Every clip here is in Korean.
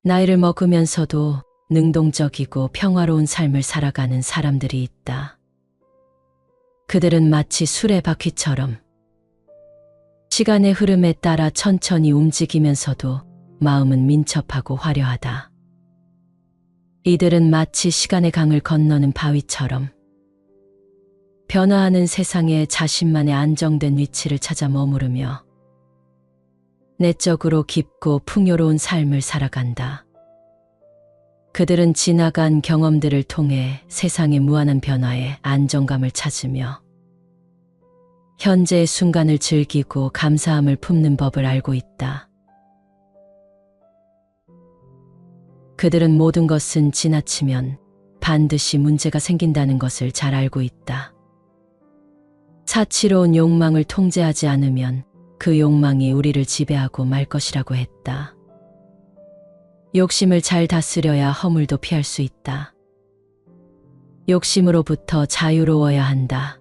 나이를 먹으면서도 능동적이고 평화로운 삶을 살아가는 사람들이 있다. 그들은 마치 수레바퀴처럼 시간의 흐름에 따라 천천히 움직이면서도 마음은 민첩하고 화려하다. 이들은 마치 시간의 강을 건너는 바위처럼 변화하는 세상에 자신만의 안정된 위치를 찾아 머무르며 내적으로 깊고 풍요로운 삶을 살아간다. 그들은 지나간 경험들을 통해 세상의 무한한 변화에 안정감을 찾으며 현재의 순간을 즐기고 감사함을 품는 법을 알고 있다. 그들은 모든 것은 지나치면 반드시 문제가 생긴다는 것을 잘 알고 있다. 사치로운 욕망을 통제하지 않으면 그 욕망이 우리를 지배하고 말 것이라고 했다. 욕심을 잘 다스려야 허물도 피할 수 있다. 욕심으로부터 자유로워야 한다.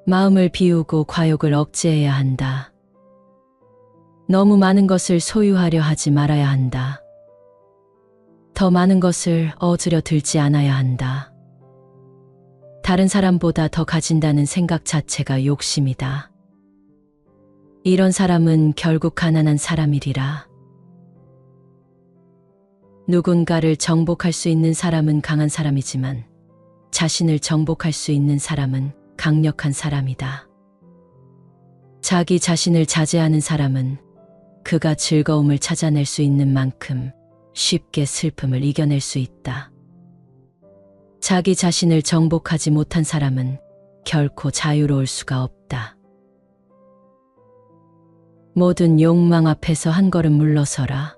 마음을 비우고 과욕을 억제해야 한다. 너무 많은 것을 소유하려 하지 말아야 한다. 더 많은 것을 얻으려 들지 않아야 한다. 다른 사람보다 더 가진다는 생각 자체가 욕심이다. 이런 사람은 결국 가난한 사람이리라. 누군가를 정복할 수 있는 사람은 강한 사람이지만 자신을 정복할 수 있는 사람은 강력한 사람이다. 자기 자신을 자제하는 사람은 그가 즐거움을 찾아낼 수 있는 만큼 쉽게 슬픔을 이겨낼 수 있다. 자기 자신을 정복하지 못한 사람은 결코 자유로울 수가 없다. 모든 욕망 앞에서 한 걸음 물러서라.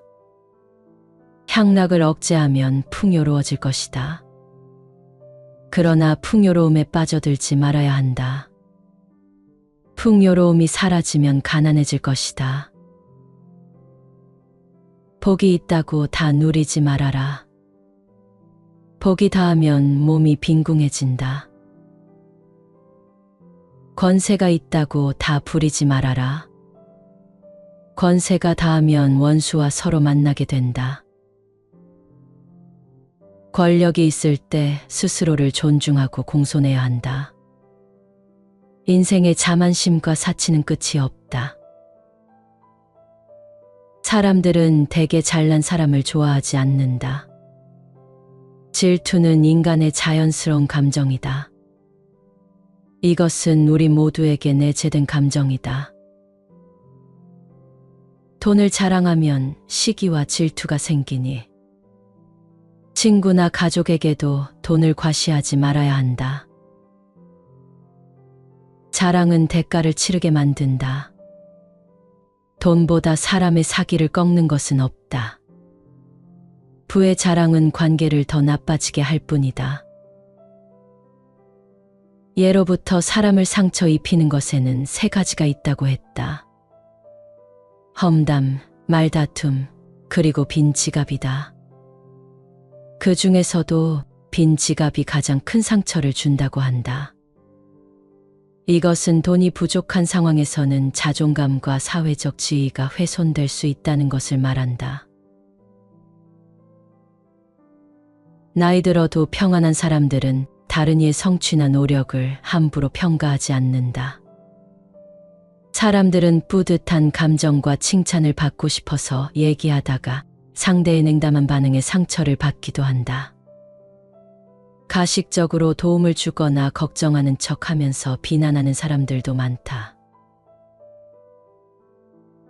향락을 억제하면 풍요로워질 것이다. 그러나 풍요로움에 빠져들지 말아야 한다. 풍요로움이 사라지면 가난해질 것이다. 복이 있다고 다 누리지 말아라. 복이 다하면 몸이 빈궁해진다. 권세가 있다고 다 부리지 말아라. 권세가 닿으면 원수와 서로 만나게 된다. 권력이 있을 때 스스로를 존중하고 공손해야 한다. 인생의 자만심과 사치는 끝이 없다. 사람들은 대개 잘난 사람을 좋아하지 않는다. 질투는 인간의 자연스러운 감정이다. 이것은 우리 모두에게 내재된 감정이다. 돈을 자랑하면 시기와 질투가 생기니 친구나 가족에게도 돈을 과시하지 말아야 한다. 자랑은 대가를 치르게 만든다. 돈보다 사람의 사기를 꺾는 것은 없다. 부의 자랑은 관계를 더 나빠지게 할 뿐이다. 예로부터 사람을 상처 입히는 것에는 세 가지가 있다고 했다. 험담, 말다툼, 그리고 빈 지갑이다. 그 중에서도 빈 지갑이 가장 큰 상처를 준다고 한다. 이것은 돈이 부족한 상황에서는 자존감과 사회적 지위가 훼손될 수 있다는 것을 말한다. 나이 들어도 평안한 사람들은 다른 이의 성취나 노력을 함부로 평가하지 않는다. 사람들은 뿌듯한 감정과 칭찬을 받고 싶어서 얘기하다가 상대의 냉담한 반응에 상처를 받기도 한다. 가식적으로 도움을 주거나 걱정하는 척하면서 비난하는 사람들도 많다.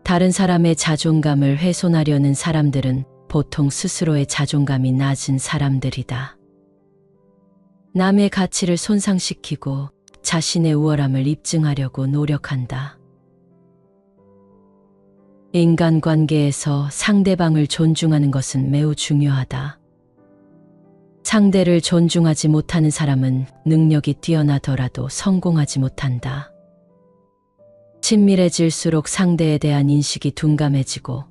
다른 사람의 자존감을 훼손하려는 사람들은 보통 스스로의 자존감이 낮은 사람들이다. 남의 가치를 손상시키고 자신의 우월함을 입증하려고 노력한다. 인간관계에서 상대방을 존중하는 것은 매우 중요하다. 상대를 존중하지 못하는 사람은 능력이 뛰어나더라도 성공하지 못한다. 친밀해질수록 상대에 대한 인식이 둔감해지고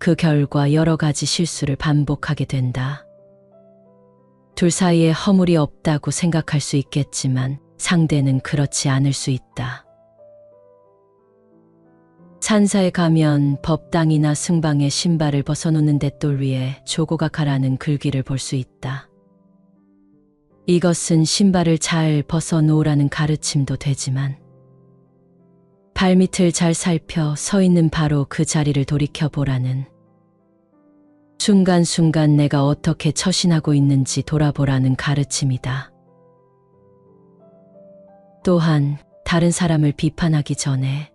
그 결과 여러 가지 실수를 반복하게 된다. 둘 사이에 허물이 없다고 생각할 수 있겠지만 상대는 그렇지 않을 수 있다. 산사에 가면 법당이나 승방의 신발을 벗어놓는 돛돌 위에 조고가 가라는 글귀를 볼 수 있다. 이것은 신발을 잘 벗어놓으라는 가르침도 되지만 발밑을 잘 살펴 서 있는 바로 그 자리를 돌이켜보라는, 순간순간 내가 어떻게 처신하고 있는지 돌아보라는 가르침이다. 또한 다른 사람을 비판하기 전에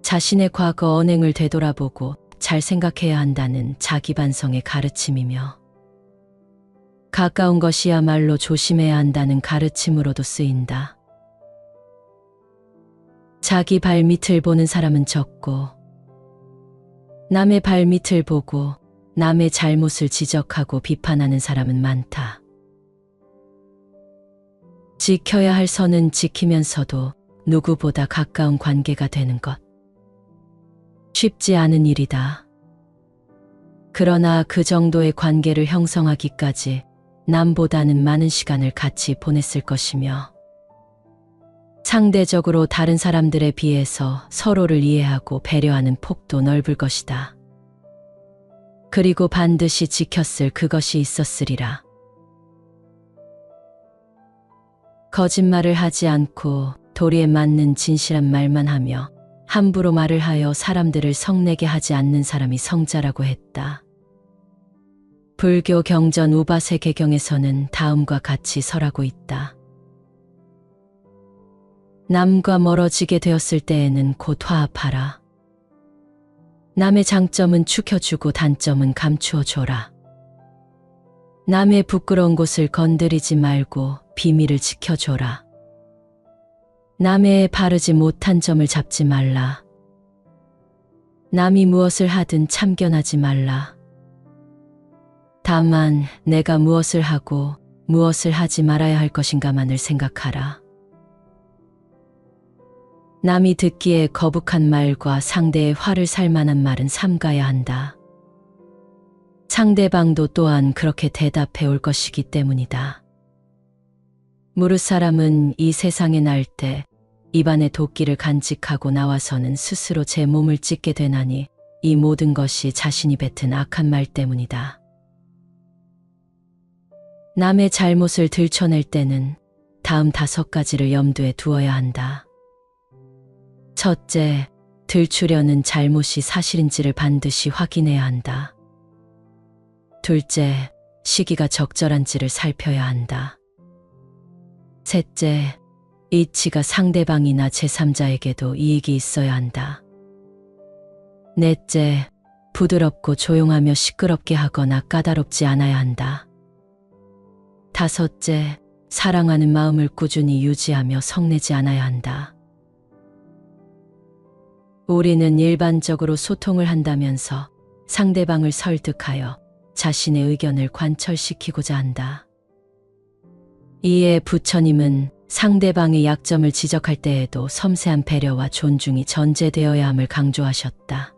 자신의 과거 언행을 되돌아보고 잘 생각해야 한다는 자기 반성의 가르침이며, 가까운 것이야말로 조심해야 한다는 가르침으로도 쓰인다. 자기 발밑을 보는 사람은 적고 남의 발밑을 보고 남의 잘못을 지적하고 비판하는 사람은 많다. 지켜야 할 선은 지키면서도 누구보다 가까운 관계가 되는 것, 쉽지 않은 일이다. 그러나 그 정도의 관계를 형성하기까지 남보다는 많은 시간을 같이 보냈을 것이며, 상대적으로 다른 사람들에 비해서 서로를 이해하고 배려하는 폭도 넓을 것이다. 그리고 반드시 지켰을 그것이 있었으리라. 거짓말을 하지 않고 도리에 맞는 진실한 말만 하며 함부로 말을 하여 사람들을 성내게 하지 않는 사람이 성자라고 했다. 불교 경전 우바세 개경에서는 다음과 같이 설하고 있다. 남과 멀어지게 되었을 때에는 곧 화합하라. 남의 장점은 축혀주고 단점은 감추어줘라. 남의 부끄러운 곳을 건드리지 말고 비밀을 지켜줘라. 남의 바르지 못한 점을 잡지 말라. 남이 무엇을 하든 참견하지 말라. 다만 내가 무엇을 하고 무엇을 하지 말아야 할 것인가만을 생각하라. 남이 듣기에 거북한 말과 상대의 화를 살 만한 말은 삼가야 한다. 상대방도 또한 그렇게 대답해 올 것이기 때문이다. 무릇 사람은 이 세상에 날 때 입안에 도끼를 간직하고 나와서는 스스로 제 몸을 찢게 되나니 이 모든 것이 자신이 뱉은 악한 말 때문이다. 남의 잘못을 들춰낼 때는 다음 5가지를 염두에 두어야 한다. 첫째, 들추려는 잘못이 사실인지를 반드시 확인해야 한다. 둘째, 시기가 적절한지를 살펴야 한다. 셋째, 이치가 상대방이나 제3자에게도 이익이 있어야 한다. 넷째, 부드럽고 조용하며 시끄럽게 하거나 까다롭지 않아야 한다. 다섯째, 사랑하는 마음을 꾸준히 유지하며 성내지 않아야 한다. 우리는 일반적으로 소통을 한다면서 상대방을 설득하여 자신의 의견을 관철시키고자 한다. 이에 부처님은 상대방의 약점을 지적할 때에도 섬세한 배려와 존중이 전제되어야 함을 강조하셨다.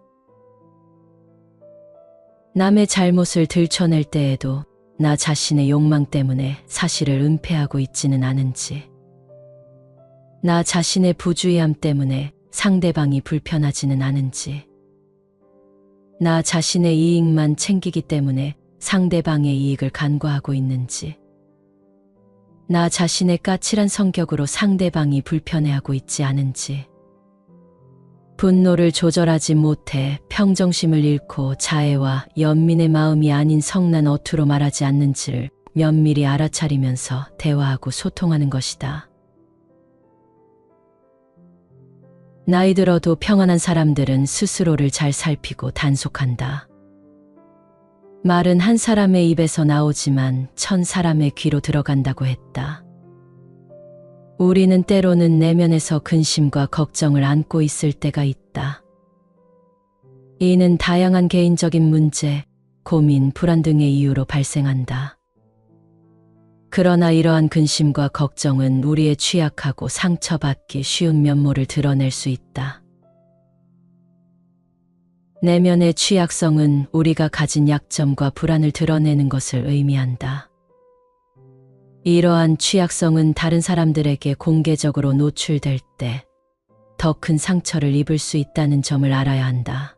남의 잘못을 들춰낼 때에도 나 자신의 욕망 때문에 사실을 은폐하고 있지는 않은지, 나 자신의 부주의함 때문에 상대방이 불편하지는 않은지, 나 자신의 이익만 챙기기 때문에 상대방의 이익을 간과하고 있는지, 나 자신의 까칠한 성격으로 상대방이 불편해하고 있지 않은지, 분노를 조절하지 못해 평정심을 잃고 자애와 연민의 마음이 아닌 성난 어투로 말하지 않는지를 면밀히 알아차리면서 대화하고 소통하는 것이다. 나이 들어도 평안한 사람들은 스스로를 잘 살피고 단속한다. 말은 한 사람의 입에서 나오지만 1000사람의 귀로 들어간다고 했다. 우리는 때로는 내면에서 근심과 걱정을 안고 있을 때가 있다. 이는 다양한 개인적인 문제, 고민, 불안 등의 이유로 발생한다. 그러나 이러한 근심과 걱정은 우리의 취약하고 상처받기 쉬운 면모를 드러낼 수 있다. 내면의 취약성은 우리가 가진 약점과 불안을 드러내는 것을 의미한다. 이러한 취약성은 다른 사람들에게 공개적으로 노출될 때 더 큰 상처를 입을 수 있다는 점을 알아야 한다.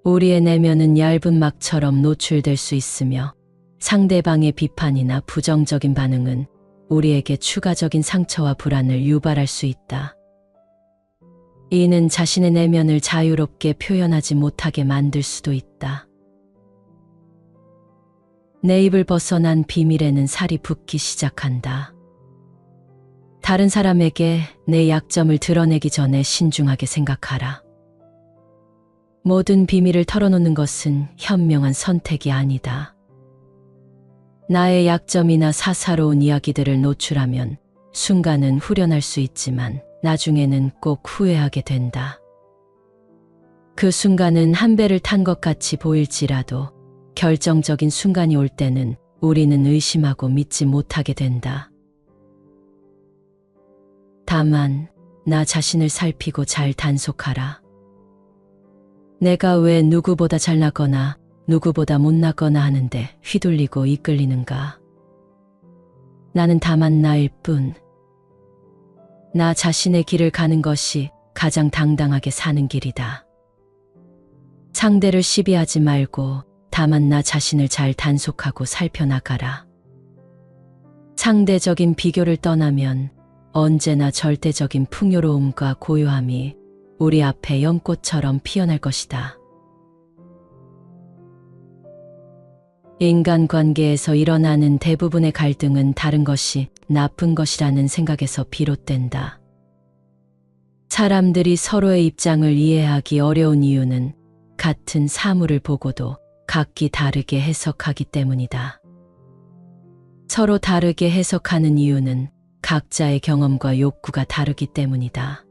우리의 내면은 얇은 막처럼 노출될 수 있으며 상대방의 비판이나 부정적인 반응은 우리에게 추가적인 상처와 불안을 유발할 수 있다. 이는 자신의 내면을 자유롭게 표현하지 못하게 만들 수도 있다. 내 입을 벗어난 비밀에는 살이 붙기 시작한다. 다른 사람에게 내 약점을 드러내기 전에 신중하게 생각하라. 모든 비밀을 털어놓는 것은 현명한 선택이 아니다. 나의 약점이나 사사로운 이야기들을 노출하면 순간은 후련할 수 있지만 나중에는 꼭 후회하게 된다. 그 순간은 한 배를 탄 것 같이 보일지라도 결정적인 순간이 올 때는 우리는 의심하고 믿지 못하게 된다. 다만 나 자신을 살피고 잘 단속하라. 내가 왜 누구보다 잘나거나 누구보다 못나거나 하는데 휘둘리고 이끌리는가? 나는 다만 나일 뿐. 나 자신의 길을 가는 것이 가장 당당하게 사는 길이다. 상대를 시비하지 말고 다만 나 자신을 잘 단속하고 살펴나가라. 상대적인 비교를 떠나면 언제나 절대적인 풍요로움과 고요함이 우리 앞에 연꽃처럼 피어날 것이다. 인간관계에서 일어나는 대부분의 갈등은 다른 것이 나쁜 것이라는 생각에서 비롯된다. 사람들이 서로의 입장을 이해하기 어려운 이유는 같은 사물을 보고도 각기 다르게 해석하기 때문이다. 서로 다르게 해석하는 이유는 각자의 경험과 욕구가 다르기 때문이다.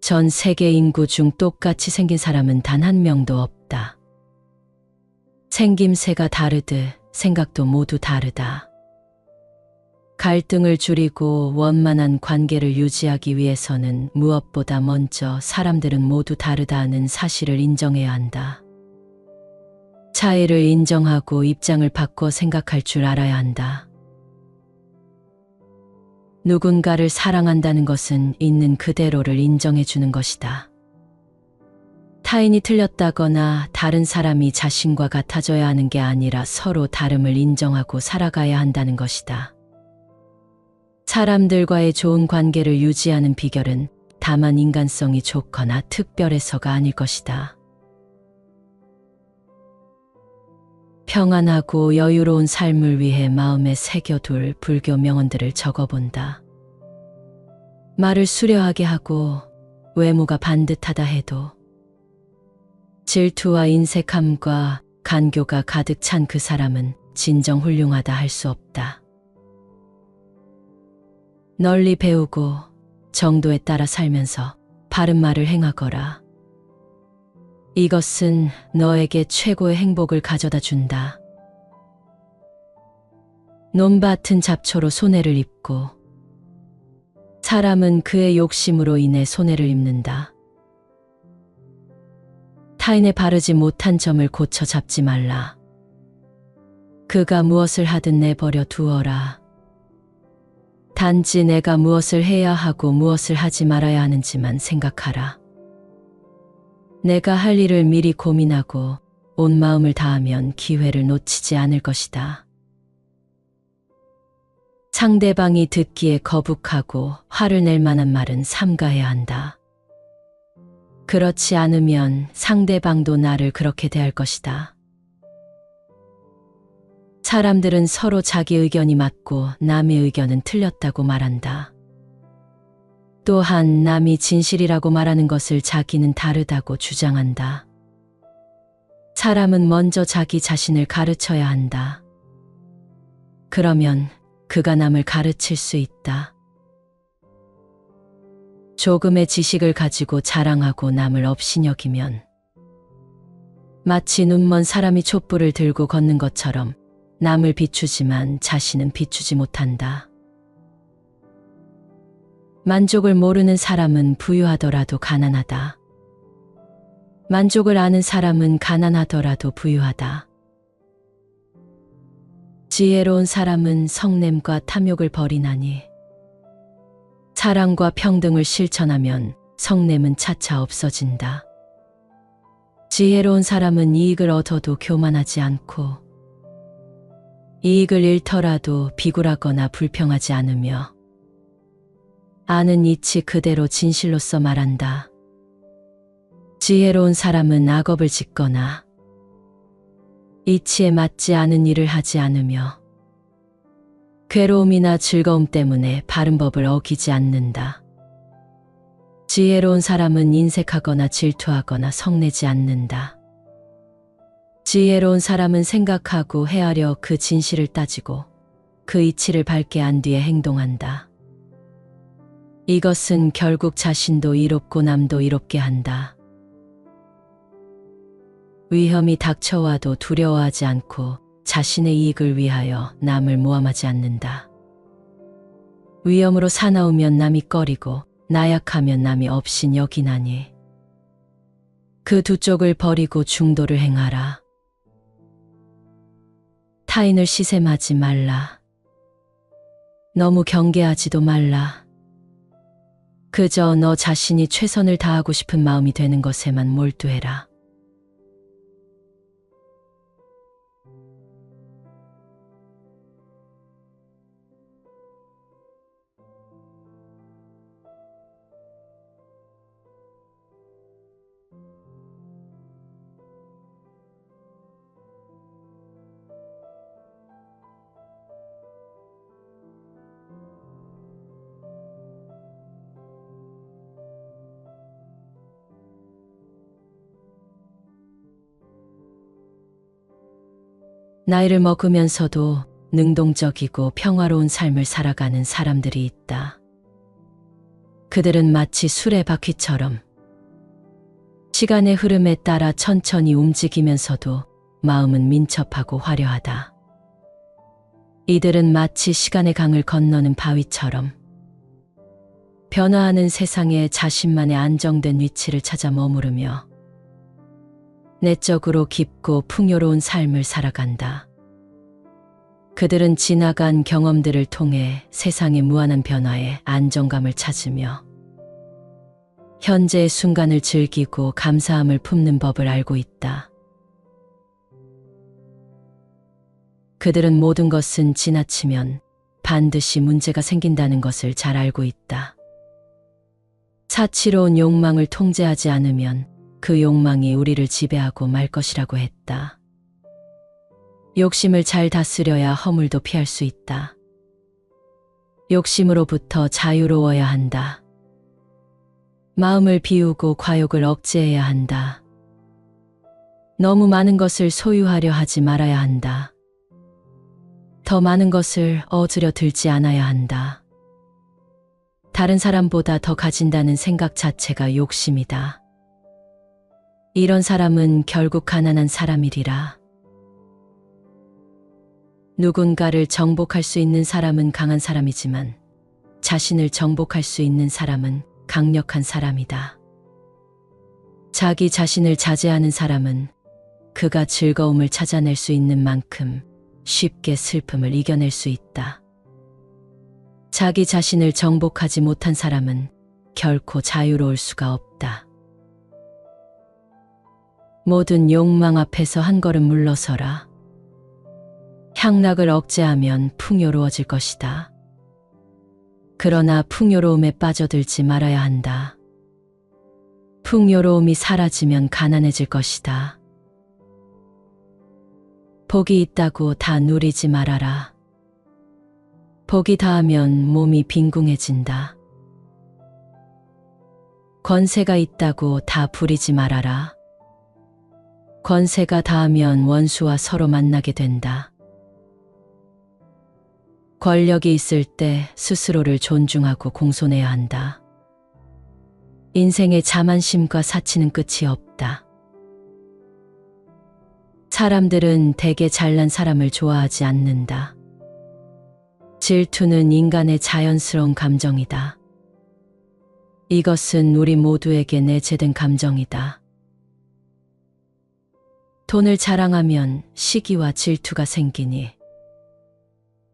전 세계 인구 중 똑같이 생긴 사람은 단 한 명도 없다. 생김새가 다르듯 생각도 모두 다르다. 갈등을 줄이고 원만한 관계를 유지하기 위해서는 무엇보다 먼저 사람들은 모두 다르다는 사실을 인정해야 한다. 차이를 인정하고 입장을 바꿔 생각할 줄 알아야 한다. 누군가를 사랑한다는 것은 있는 그대로를 인정해 주는 것이다. 타인이 틀렸다거나 다른 사람이 자신과 같아져야 하는 게 아니라 서로 다름을 인정하고 살아가야 한다는 것이다. 사람들과의 좋은 관계를 유지하는 비결은 다만 인간성이 좋거나 특별해서가 아닐 것이다. 평안하고 여유로운 삶을 위해 마음에 새겨둘 불교 명언들을 적어본다. 말을 수려하게 하고 외모가 반듯하다 해도 질투와 인색함과 간교가 가득 찬 그 사람은 진정 훌륭하다 할 수 없다. 널리 배우고 정도에 따라 살면서 바른 말을 행하거라. 이것은 너에게 최고의 행복을 가져다 준다. 논밭은 잡초로 손해를 입고 사람은 그의 욕심으로 인해 손해를 입는다. 타인의 바르지 못한 점을 고쳐 잡지 말라. 그가 무엇을 하든 내버려 두어라. 단지 내가 무엇을 해야 하고 무엇을 하지 말아야 하는지만 생각하라. 내가 할 일을 미리 고민하고 온 마음을 다하면 기회를 놓치지 않을 것이다. 상대방이 듣기에 거북하고 화를 낼 만한 말은 삼가해야 한다. 그렇지 않으면 상대방도 나를 그렇게 대할 것이다. 사람들은 서로 자기 의견이 맞고 남의 의견은 틀렸다고 말한다. 또한 남이 진실이라고 말하는 것을 자기는 다르다고 주장한다. 사람은 먼저 자기 자신을 가르쳐야 한다. 그러면 그가 남을 가르칠 수 있다. 조금의 지식을 가지고 자랑하고 남을 업신여기면 마치 눈먼 사람이 촛불을 들고 걷는 것처럼 남을 비추지만 자신은 비추지 못한다. 만족을 모르는 사람은 부유하더라도 가난하다. 만족을 아는 사람은 가난하더라도 부유하다. 지혜로운 사람은 성냄과 탐욕을 버리나니 사랑과 평등을 실천하면 성냄은 차차 없어진다. 지혜로운 사람은 이익을 얻어도 교만하지 않고 이익을 잃더라도 비굴하거나 불평하지 않으며 아는 이치 그대로 진실로서 말한다. 지혜로운 사람은 악업을 짓거나 이치에 맞지 않은 일을 하지 않으며 괴로움이나 즐거움 때문에 바른 법을 어기지 않는다. 지혜로운 사람은 인색하거나 질투하거나 성내지 않는다. 지혜로운 사람은 생각하고 헤아려 그 진실을 따지고 그 이치를 밝게 안 뒤에 행동한다. 이것은 결국 자신도 이롭고 남도 이롭게 한다. 위험이 닥쳐와도 두려워하지 않고 자신의 이익을 위하여 남을 모함하지 않는다. 위험으로 사나우면 남이 꺼리고 나약하면 남이 업신 여기나니 그 두 쪽을 버리고 중도를 행하라. 타인을 시샘하지 말라. 너무 경계하지도 말라. 그저 너 자신이 최선을 다하고 싶은 마음이 되는 것에만 몰두해라. 나이를 먹으면서도 능동적이고 평화로운 삶을 살아가는 사람들이 있다. 그들은 마치 수레바퀴처럼 시간의 흐름에 따라 천천히 움직이면서도 마음은 민첩하고 화려하다. 이들은 마치 시간의 강을 건너는 바위처럼 변화하는 세상에 자신만의 안정된 위치를 찾아 머무르며 내적으로 깊고 풍요로운 삶을 살아간다. 그들은 지나간 경험들을 통해 세상의 무한한 변화에 안정감을 찾으며 현재의 순간을 즐기고 감사함을 품는 법을 알고 있다. 그들은 모든 것은 지나치면 반드시 문제가 생긴다는 것을 잘 알고 있다. 사치로운 욕망을 통제하지 않으면 그 욕망이 우리를 지배하고 말 것이라고 했다. 욕심을 잘 다스려야 허물도 피할 수 있다. 욕심으로부터 자유로워야 한다. 마음을 비우고 과욕을 억제해야 한다. 너무 많은 것을 소유하려 하지 말아야 한다. 더 많은 것을 얻으려 들지 않아야 한다. 다른 사람보다 더 가진다는 생각 자체가 욕심이다. 이런 사람은 결국 가난한 사람이리라. 누군가를 정복할 수 있는 사람은 강한 사람이지만 자신을 정복할 수 있는 사람은 강력한 사람이다. 자기 자신을 자제하는 사람은 그가 즐거움을 찾아낼 수 있는 만큼 쉽게 슬픔을 이겨낼 수 있다. 자기 자신을 정복하지 못한 사람은 결코 자유로울 수가 없다. 모든 욕망 앞에서 한 걸음 물러서라. 향락을 억제하면 풍요로워질 것이다. 그러나 풍요로움에 빠져들지 말아야 한다. 풍요로움이 사라지면 가난해질 것이다. 복이 있다고 다 누리지 말아라. 복이 다하면 몸이 빈궁해진다. 권세가 있다고 다 부리지 말아라. 권세가 닿으면 원수와 서로 만나게 된다. 권력이 있을 때 스스로를 존중하고 공손해야 한다. 인생의 자만심과 사치는 끝이 없다. 사람들은 대개 잘난 사람을 좋아하지 않는다. 질투는 인간의 자연스러운 감정이다. 이것은 우리 모두에게 내재된 감정이다. 돈을 자랑하면 시기와 질투가 생기니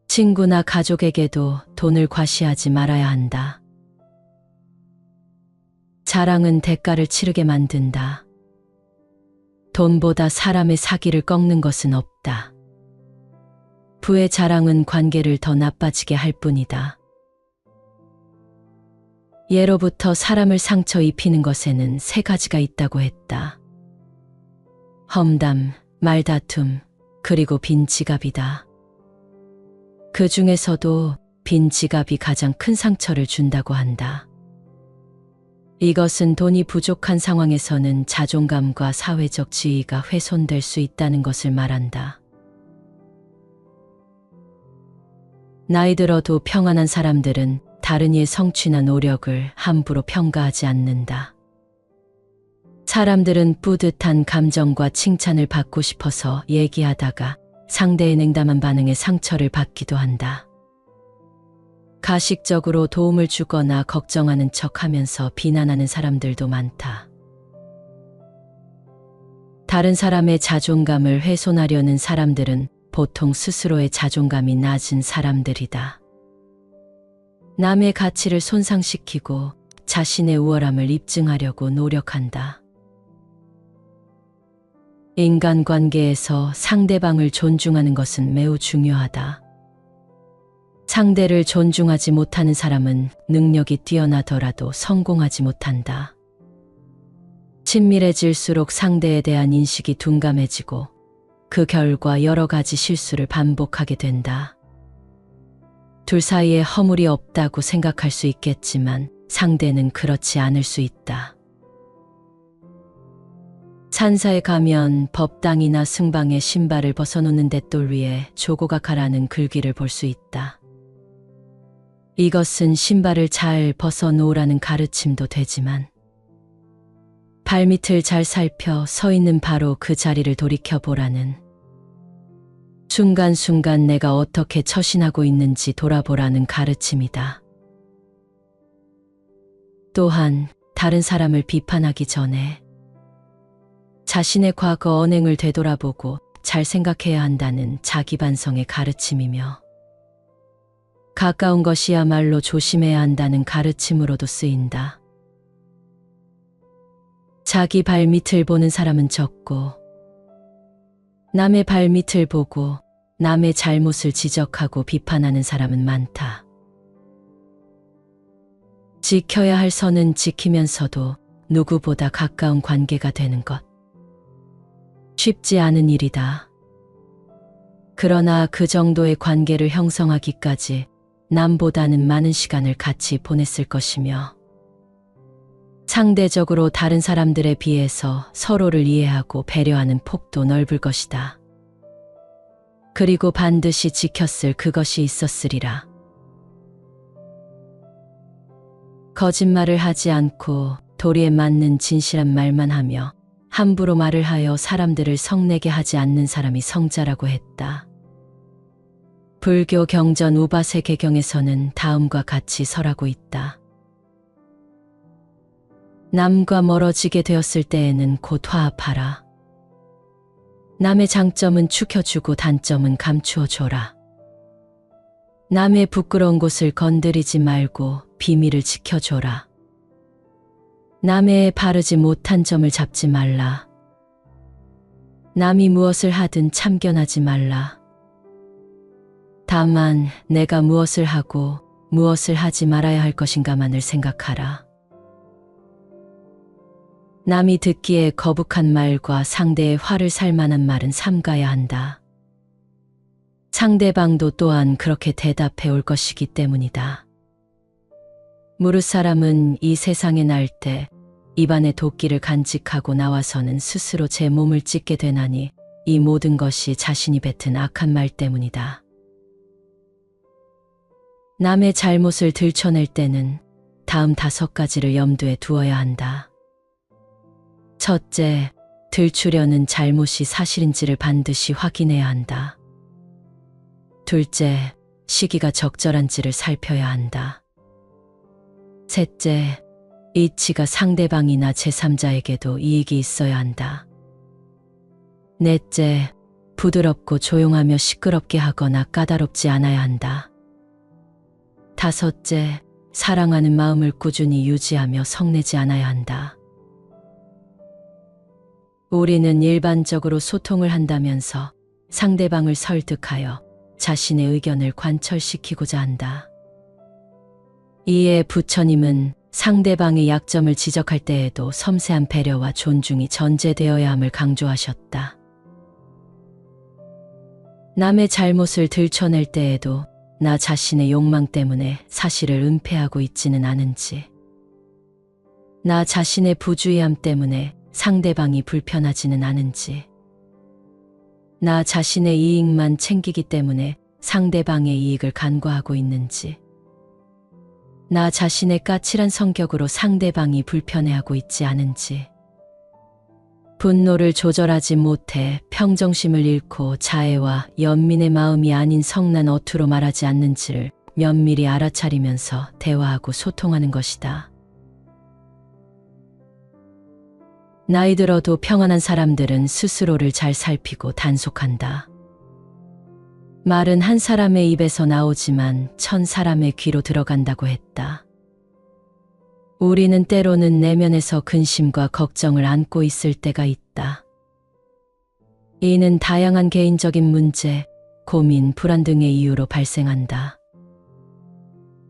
친구나 가족에게도 돈을 과시하지 말아야 한다. 자랑은 대가를 치르게 만든다. 돈보다 사람의 사기를 꺾는 것은 없다. 부의 자랑은 관계를 더 나빠지게 할 뿐이다. 예로부터 사람을 상처 입히는 것에는 세 가지가 있다고 했다. 험담, 말다툼, 그리고 빈 지갑이다. 그 중에서도 빈 지갑이 가장 큰 상처를 준다고 한다. 이것은 돈이 부족한 상황에서는 자존감과 사회적 지위가 훼손될 수 있다는 것을 말한다. 나이 들어도 평안한 사람들은 다른 이의 성취나 노력을 함부로 평가하지 않는다. 사람들은 뿌듯한 감정과 칭찬을 받고 싶어서 얘기하다가 상대의 냉담한 반응에 상처를 받기도 한다. 가식적으로 도움을 주거나 걱정하는 척하면서 비난하는 사람들도 많다. 다른 사람의 자존감을 훼손하려는 사람들은 보통 스스로의 자존감이 낮은 사람들이다. 남의 가치를 손상시키고 자신의 우월함을 입증하려고 노력한다. 인간관계에서 상대방을 존중하는 것은 매우 중요하다. 상대를 존중하지 못하는 사람은 능력이 뛰어나더라도 성공하지 못한다. 친밀해질수록 상대에 대한 인식이 둔감해지고 그 결과 여러 가지 실수를 반복하게 된다. 둘 사이에 허물이 없다고 생각할 수 있겠지만 상대는 그렇지 않을 수 있다. 산사에 가면 법당이나 승방에 신발을 벗어놓는 댓돌 위에 조고각하라는 글귀를 볼 수 있다. 이것은 신발을 잘 벗어놓으라는 가르침도 되지만 발밑을 잘 살펴 서 있는 바로 그 자리를 돌이켜보라는, 순간순간 내가 어떻게 처신하고 있는지 돌아보라는 가르침이다. 또한 다른 사람을 비판하기 전에 자신의 과거 언행을 되돌아보고 잘 생각해야 한다는 자기 반성의 가르침이며, 가까운 것이야말로 조심해야 한다는 가르침으로도 쓰인다. 자기 발밑을 보는 사람은 적고 남의 발밑을 보고 남의 잘못을 지적하고 비판하는 사람은 많다. 지켜야 할 선은 지키면서도 누구보다 가까운 관계가 되는 것, 쉽지 않은 일이다. 그러나 그 정도의 관계를 형성하기까지 남보다는 많은 시간을 같이 보냈을 것이며, 상대적으로 다른 사람들에 비해서 서로를 이해하고 배려하는 폭도 넓을 것이다. 그리고 반드시 지켰을 그것이 있었으리라. 거짓말을 하지 않고 도리에 맞는 진실한 말만 하며 함부로 말을 하여 사람들을 성내게 하지 않는 사람이 성자라고 했다. 불교 경전 우바세 개경에서는 다음과 같이 설하고 있다. 남과 멀어지게 되었을 때에는 곧 화합하라. 남의 장점은 축혀주고 단점은 감추어줘라. 남의 부끄러운 곳을 건드리지 말고 비밀을 지켜줘라. 남의 바르지 못한 점을 잡지 말라. 남이 무엇을 하든 참견하지 말라. 다만 내가 무엇을 하고 무엇을 하지 말아야 할 것인가만을 생각하라. 남이 듣기에 거북한 말과 상대의 화를 살 만한 말은 삼가야 한다. 상대방도 또한 그렇게 대답해 올 것이기 때문이다. 무릇 사람은 이 세상에 날 때 입안에 도끼를 간직하고 나와서는 스스로 제 몸을 찢게 되나니 이 모든 것이 자신이 뱉은 악한 말 때문이다. 남의 잘못을 들춰낼 때는 다음 5가지를 염두에 두어야 한다. 첫째, 들추려는 잘못이 사실인지를 반드시 확인해야 한다. 둘째, 시기가 적절한지를 살펴야 한다. 셋째, 이치가 상대방이나 제3자에게도 이익이 있어야 한다. 넷째, 부드럽고 조용하며 시끄럽게 하거나 까다롭지 않아야 한다. 다섯째, 사랑하는 마음을 꾸준히 유지하며 성내지 않아야 한다. 우리는 일반적으로 소통을 한다면서 상대방을 설득하여 자신의 의견을 관철시키고자 한다. 이에 부처님은 상대방의 약점을 지적할 때에도 섬세한 배려와 존중이 전제되어야 함을 강조하셨다. 남의 잘못을 들춰낼 때에도 나 자신의 욕망 때문에 사실을 은폐하고 있지는 않은지, 나 자신의 부주의함 때문에 상대방이 불편하지는 않은지, 나 자신의 이익만 챙기기 때문에 상대방의 이익을 간과하고 있는지, 나 자신의 까칠한 성격으로 상대방이 불편해하고 있지 않은지, 분노를 조절하지 못해 평정심을 잃고 자애와 연민의 마음이 아닌 성난 어투로 말하지 않는지를 면밀히 알아차리면서 대화하고 소통하는 것이다. 나이 들어도 평안한 사람들은 스스로를 잘 살피고 단속한다. 말은 한 사람의 입에서 나오지만 1000사람의 귀로 들어간다고 했다. 우리는 때로는 내면에서 근심과 걱정을 안고 있을 때가 있다. 이는 다양한 개인적인 문제, 고민, 불안 등의 이유로 발생한다.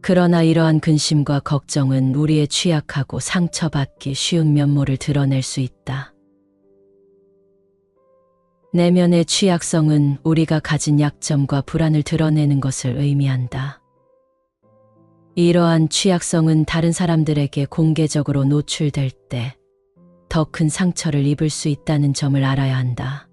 그러나 이러한 근심과 걱정은 우리의 취약하고 상처받기 쉬운 면모를 드러낼 수 있다. 내면의 취약성은 우리가 가진 약점과 불안을 드러내는 것을 의미한다. 이러한 취약성은 다른 사람들에게 공개적으로 노출될 때 더 큰 상처를 입을 수 있다는 점을 알아야 한다.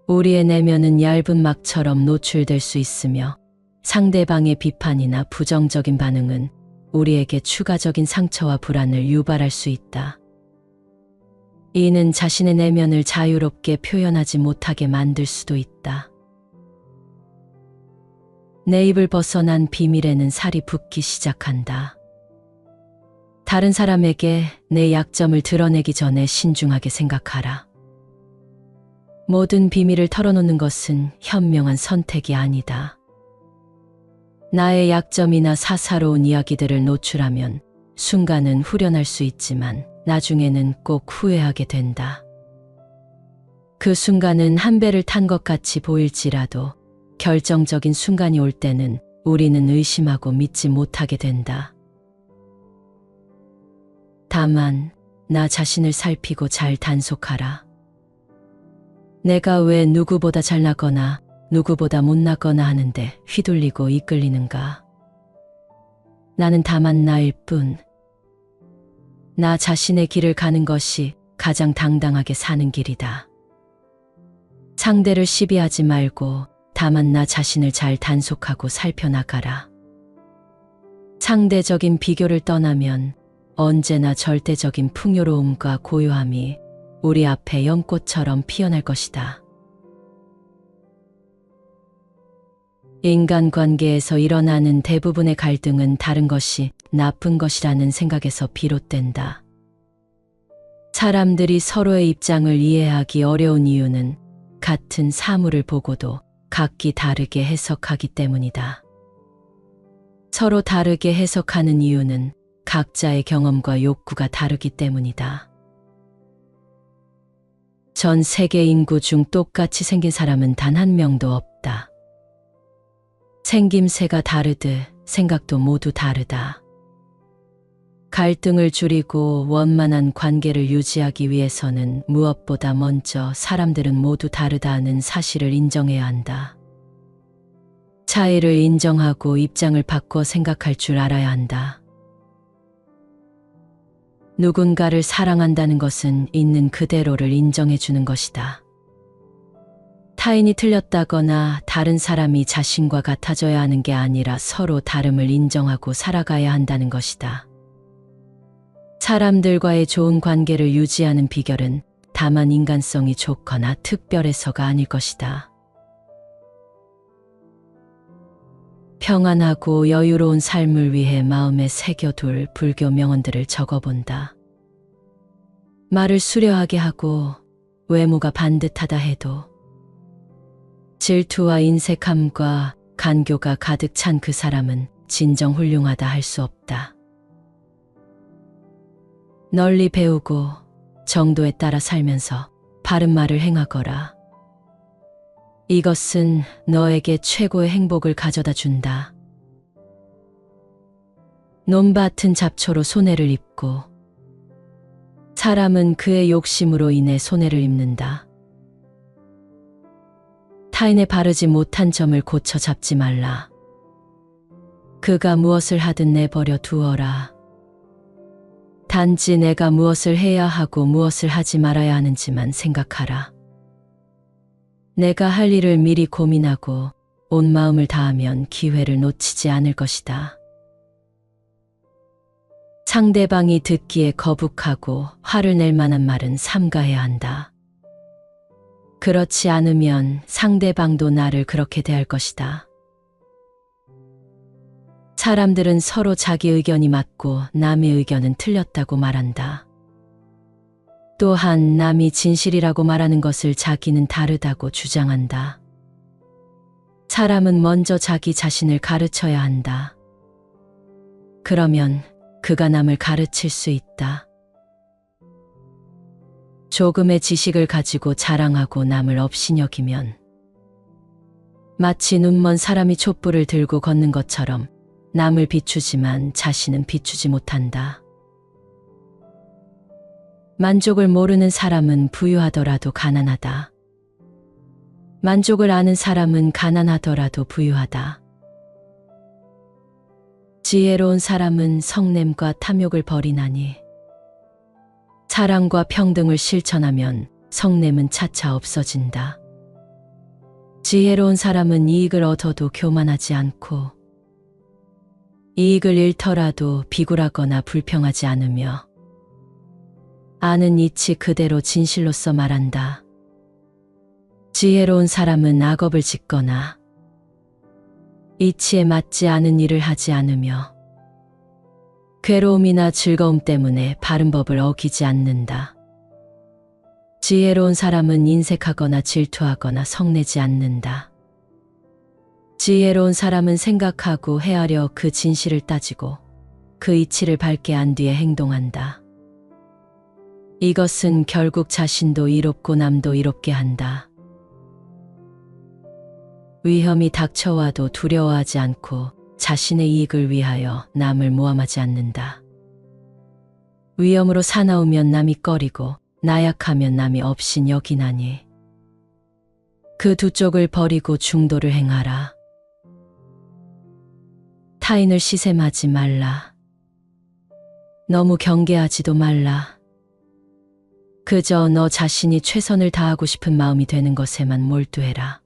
우리의 내면은 얇은 막처럼 노출될 수 있으며 상대방의 비판이나 부정적인 반응은 우리에게 추가적인 상처와 불안을 유발할 수 있다. 이는 자신의 내면을 자유롭게 표현하지 못하게 만들 수도 있다. 내 입을 벗어난 비밀에는 살이 붙기 시작한다. 다른 사람에게 내 약점을 드러내기 전에 신중하게 생각하라. 모든 비밀을 털어놓는 것은 현명한 선택이 아니다. 나의 약점이나 사사로운 이야기들을 노출하면 순간은 후련할 수 있지만 나중에는 꼭 후회하게 된다. 그 순간은 한 배를 탄 것 같이 보일지라도 결정적인 순간이 올 때는 우리는 의심하고 믿지 못하게 된다. 다만 나 자신을 살피고 잘 단속하라. 내가 왜 누구보다 잘나거나 누구보다 못나거나 하는데 휘둘리고 이끌리는가? 나는 다만 나일 뿐. 나 자신의 길을 가는 것이 가장 당당하게 사는 길이다. 상대를 시비하지 말고 다만 나 자신을 잘 단속하고 살펴나가라. 상대적인 비교를 떠나면 언제나 절대적인 풍요로움과 고요함이 우리 앞에 연꽃처럼 피어날 것이다. 인간관계에서 일어나는 대부분의 갈등은 다른 것이 나쁜 것이라는 생각에서 비롯된다. 사람들이 서로의 입장을 이해하기 어려운 이유는 같은 사물을 보고도 각기 다르게 해석하기 때문이다. 서로 다르게 해석하는 이유는 각자의 경험과 욕구가 다르기 때문이다. 전 세계 인구 중 똑같이 생긴 사람은 단 한 명도 없다. 생김새가 다르듯 생각도 모두 다르다. 갈등을 줄이고 원만한 관계를 유지하기 위해서는 무엇보다 먼저 사람들은 모두 다르다는 사실을 인정해야 한다. 차이를 인정하고 입장을 바꿔 생각할 줄 알아야 한다. 누군가를 사랑한다는 것은 있는 그대로를 인정해 주는 것이다. 타인이 틀렸다거나 다른 사람이 자신과 같아져야 하는 게 아니라 서로 다름을 인정하고 살아가야 한다는 것이다. 사람들과의 좋은 관계를 유지하는 비결은 다만 인간성이 좋거나 특별해서가 아닐 것이다. 평안하고 여유로운 삶을 위해 마음에 새겨둘 불교 명언들을 적어본다. 말을 수려하게 하고 외모가 반듯하다 해도 질투와 인색함과 간교가 가득 찬 그 사람은 진정 훌륭하다 할 수 없다. 널리 배우고 정도에 따라 살면서 바른 말을 행하거라. 이것은 너에게 최고의 행복을 가져다 준다. 논밭은 잡초로 손해를 입고 사람은 그의 욕심으로 인해 손해를 입는다. 타인의 바르지 못한 점을 고쳐 잡지 말라. 그가 무엇을 하든 내버려 두어라. 단지 내가 무엇을 해야 하고 무엇을 하지 말아야 하는지만 생각하라. 내가 할 일을 미리 고민하고 온 마음을 다하면 기회를 놓치지 않을 것이다. 상대방이 듣기에 거북하고 화를 낼 만한 말은 삼가해야 한다. 그렇지 않으면 상대방도 나를 그렇게 대할 것이다. 사람들은 서로 자기 의견이 맞고 남의 의견은 틀렸다고 말한다. 또한 남이 진실이라고 말하는 것을 자기는 다르다고 주장한다. 사람은 먼저 자기 자신을 가르쳐야 한다. 그러면 그가 남을 가르칠 수 있다. 조금의 지식을 가지고 자랑하고 남을 업신여기면 마치 눈먼 사람이 촛불을 들고 걷는 것처럼 남을 비추지만 자신은 비추지 못한다. 만족을 모르는 사람은 부유하더라도 가난하다. 만족을 아는 사람은 가난하더라도 부유하다. 지혜로운 사람은 성냄과 탐욕을 버리나니 사랑과 평등을 실천하면 성냄은 차차 없어진다. 지혜로운 사람은 이익을 얻어도 교만하지 않고 이익을 잃더라도 비굴하거나 불평하지 않으며 아는 이치 그대로 진실로서 말한다. 지혜로운 사람은 악업을 짓거나 이치에 맞지 않은 일을 하지 않으며 괴로움이나 즐거움 때문에 바른 법을 어기지 않는다. 지혜로운 사람은 인색하거나 질투하거나 성내지 않는다. 지혜로운 사람은 생각하고 헤아려 그 진실을 따지고 그 이치를 밝게 안 뒤에 행동한다. 이것은 결국 자신도 이롭고 남도 이롭게 한다. 위험이 닥쳐와도 두려워하지 않고 자신의 이익을 위하여 남을 모함하지 않는다. 위험으로 사나우면 남이 꺼리고 나약하면 남이 업신 여기나니 그 두 쪽을 버리고 중도를 행하라. 타인을 시샘하지 말라. 너무 경계하지도 말라. 그저 너 자신이 최선을 다하고 싶은 마음이 되는 것에만 몰두해라.